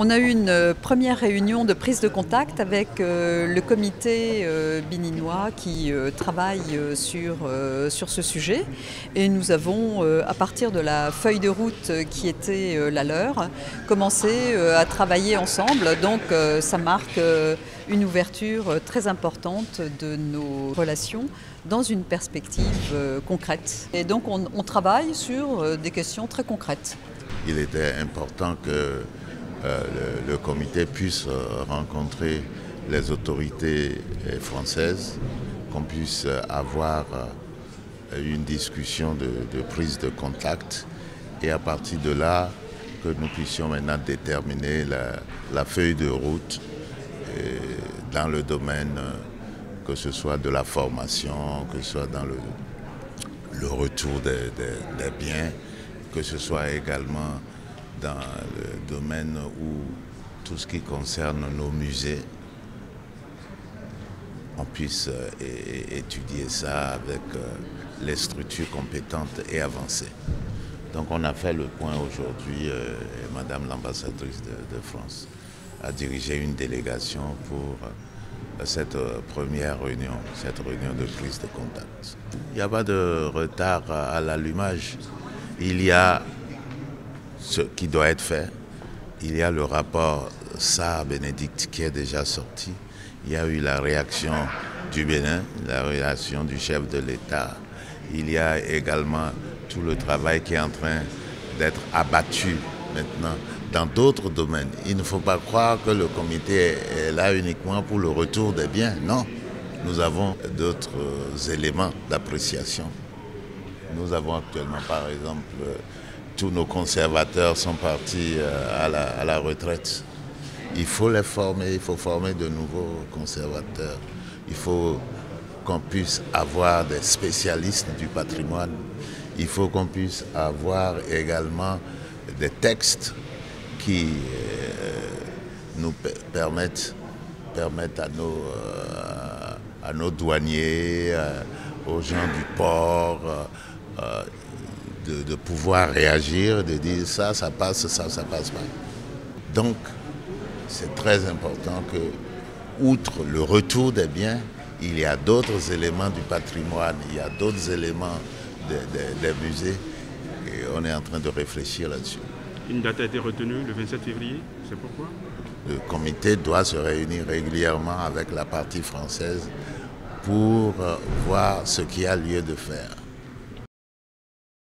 On a eu une première réunion de prise de contact avec le comité béninois qui travaille sur ce sujet et nous avons, à partir de la feuille de route qui était la leur, commencé à travailler ensemble. Donc ça marque une ouverture très importante de nos relations dans une perspective concrète. Et donc on travaille sur des questions très concrètes. Il était important que le comité puisse rencontrer les autorités françaises, qu'on puisse avoir une discussion de prise de contact et à partir de là, que nous puissions maintenant déterminer la feuille de route dans le domaine, que ce soit de la formation, que ce soit dans le retour des biens, que ce soit également dans le domaine où tout ce qui concerne nos musées, on puisse étudier ça avec les structures compétentes et avancées. Donc on a fait le point aujourd'hui et Madame l'ambassadrice de France a dirigé une délégation pour cette première réunion, cette réunion de prise de contact. Il n'y a pas de retard à l'allumage. Il y a ce qui doit être fait. Il y a le rapport Sarr-Bénédicte qui est déjà sorti. Il y a eu la réaction du Bénin, la réaction du chef de l'État. Il y a également tout le travail qui est en train d'être abattu maintenant dans d'autres domaines. Il ne faut pas croire que le comité est là uniquement pour le retour des biens. Non, nous avons d'autres éléments d'appréciation. Nous avons actuellement, par exemple, tous nos conservateurs sont partis à la retraite. Il faut les former, il faut former de nouveaux conservateurs. Il faut qu'on puisse avoir des spécialistes du patrimoine. Il faut qu'on puisse avoir également des textes qui nous permettent à nos douaniers, aux gens du port, de pouvoir réagir, de dire ça passe, ça passe pas. Donc, c'est très important que, outre le retour des biens, il y a d'autres éléments du patrimoine, il y a d'autres éléments des musées, et on est en train de réfléchir là-dessus. Une date a été retenue, le 27 février, c'est pourquoi? Le comité doit se réunir régulièrement avec la partie française pour voir ce qu'il y a lieu de faire.